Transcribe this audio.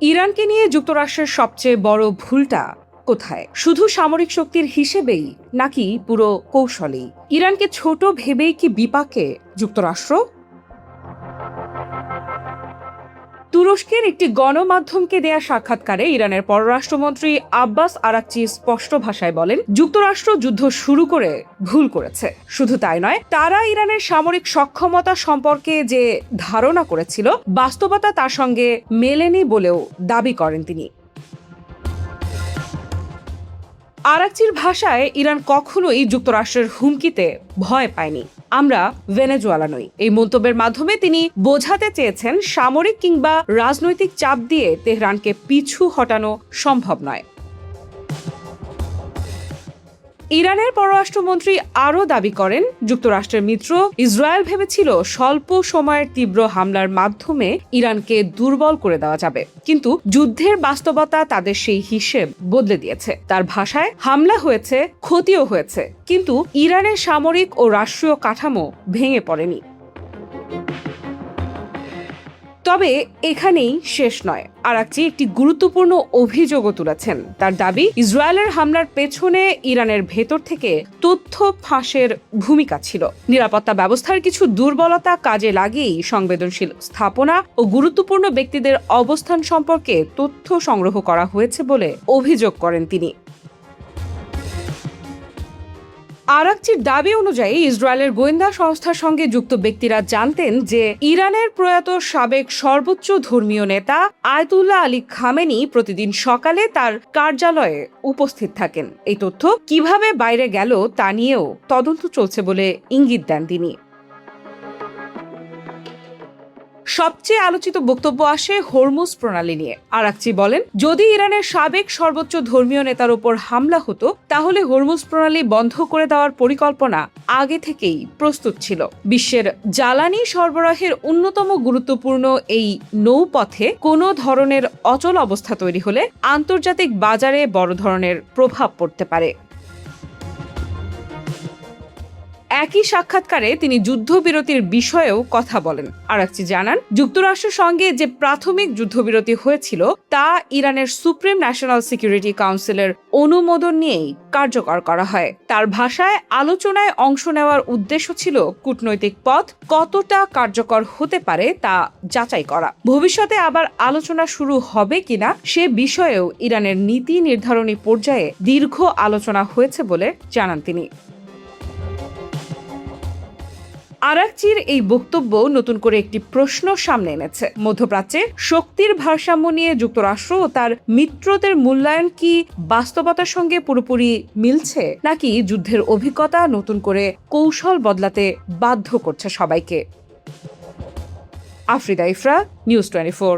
ইরানকে নিয়ে যুক্তরাষ্ট্রের সবচেয়ে বড় ভুলটা কোথায়? শুধু সামরিক শক্তির হিসেবেই নাকি পুরো কৌশলেই? ইরানকে ছোট ভেবেই কি বিপাকে যুক্তরাষ্ট্র? তুরস্কের একটি গণমাধ্যমকে দেয়া সাক্ষাৎকারে ইরানের পররাষ্ট্রমন্ত্রী আব্বাস আরাকচি স্পষ্ট ভাষায় বলেন, যুক্তরাষ্ট্র যুদ্ধ শুরু করে ভুল করেছে। শুধু তাই নয়, তারা ইরানের সামরিক সক্ষমতা সম্পর্কে যে ধারণা করেছিল বাস্তবতা তার সঙ্গে মেলেনি বলেও দাবি করেন তিনি। আরাকচির ভাষায়, ইরান কখনোই যুক্তরাষ্ট্রের হুমকিতে ভয় পায়নি। আমরা ভেনেজুয়েলা নই। এই মন্তব্যের মাধ্যমে তিনি বোঝাতে চেয়েছেন সামরিক কিংবা রাজনৈতিক চাপ দিয়ে তেহরানকে পিছু হটানো সম্ভব নয়। ইরানের পররাষ্ট্রমন্ত্রী আরও দাবি করেন, যুক্তরাষ্ট্রের মিত্র ইসরায়েল ভেবেছিল স্বল্প সময়ের তীব্র হামলার মাধ্যমে ইরানকে দুর্বল করে দেওয়া যাবে, কিন্তু যুদ্ধের বাস্তবতা তাদের সেই হিসেব বদলে দিয়েছে। তার ভাষায়, হামলা হয়েছে, ক্ষতিও হয়েছে, কিন্তু ইরানের সামরিক ও রাষ্ট্রীয় কাঠামো ভেঙে পড়েনি। তবে এখানেই শেষ নয়। আরাকচি একটি গুরুত্বপূর্ণ অভিযোগও তুলেছেন। তার দাবি, ইসরায়েলের হামলার পেছনে ইরানের ভেতর থেকে তথ্য ফাঁসের ভূমিকা ছিল। নিরাপত্তা ব্যবস্থার কিছু দুর্বলতা কাজে লাগিয়েই সংবেদনশীল স্থাপনা ও গুরুত্বপূর্ণ ব্যক্তিদের অবস্থান সম্পর্কে তথ্য সংগ্রহ করা হয়েছে বলে অভিযোগ করেন তিনি। আরাকচির দাবি অনুযায়ী, ইসরায়েলের গোয়েন্দা সংস্থার সঙ্গে যুক্ত ব্যক্তিরা জানতেন যে ইরানের প্রয়াত সাবেক সর্বোচ্চ ধর্মীয় নেতা আয়াতুল্লাহ আলী খামেনি প্রতিদিন সকালে তার কার্যালয়ে উপস্থিত থাকেন। এই তথ্য কিভাবে বাইরে গেল তা নিয়েও তদন্ত চলছে বলে ইঙ্গিত দেন তিনি। সবচেয়ে আলোচিত বক্তব্য আসে হরমুজ প্রণালী নিয়ে। আরাকচি বলেন, যদি ইরানের সাবেক সর্বোচ্চ ধর্মীয় নেতার উপর হামলা হতো, তাহলে হরমুজ প্রণালী বন্ধ করে দেওয়ার পরিকল্পনা আগে থেকেই প্রস্তুত ছিল। বিশ্বের জ্বালানি সরবরাহের অন্যতম গুরুত্বপূর্ণ এই নৌপথে কোনো ধরনের অচল অবস্থা তৈরি হলে আন্তর্জাতিক বাজারে বড় ধরনের প্রভাব পড়তে পারে। একই সাক্ষাৎকারে তিনি যুদ্ধবিরতির বিষয়েও কথা বলেন। আরাকচি জানান, যুক্তরাষ্ট্রের সঙ্গে যে প্রাথমিক যুদ্ধবিরতি হয়েছিল তা ইরানের সুপ্রিম ন্যাশনাল সিকিউরিটি কাউন্সিলের অনুমোদন নিয়েই কার্যকর করা হয়। তার ভাষায়, আলোচনায় অংশ নেওয়ার উদ্দেশ্য ছিল কূটনৈতিক পথ কতটা কার্যকর হতে পারে তা যাচাই করা। ভবিষ্যতে আবার আলোচনা শুরু হবে কিনা সে বিষয়েও ইরানের নীতি নির্ধারণী পর্যায়ে দীর্ঘ আলোচনা হয়েছে বলে জানান তিনি। আরাকচির এই বক্তব্য নতুন করে একটি প্রশ্ন সামনে এনেছে। মধ্যপ্রাচ্যে শক্তির ভারসাম্য নিয়ে যুক্তরাষ্ট্র ও তার মিত্রদের মূল্যায়ন কি বাস্তবতার সঙ্গে পুরোপুরি মিলছে, নাকি যুদ্ধের অভিজ্ঞতা নতুন করে কৌশল বদলাতে বাধ্য করছে সবাইকে? আফ্রিদা ইফরা, নিউজ 24।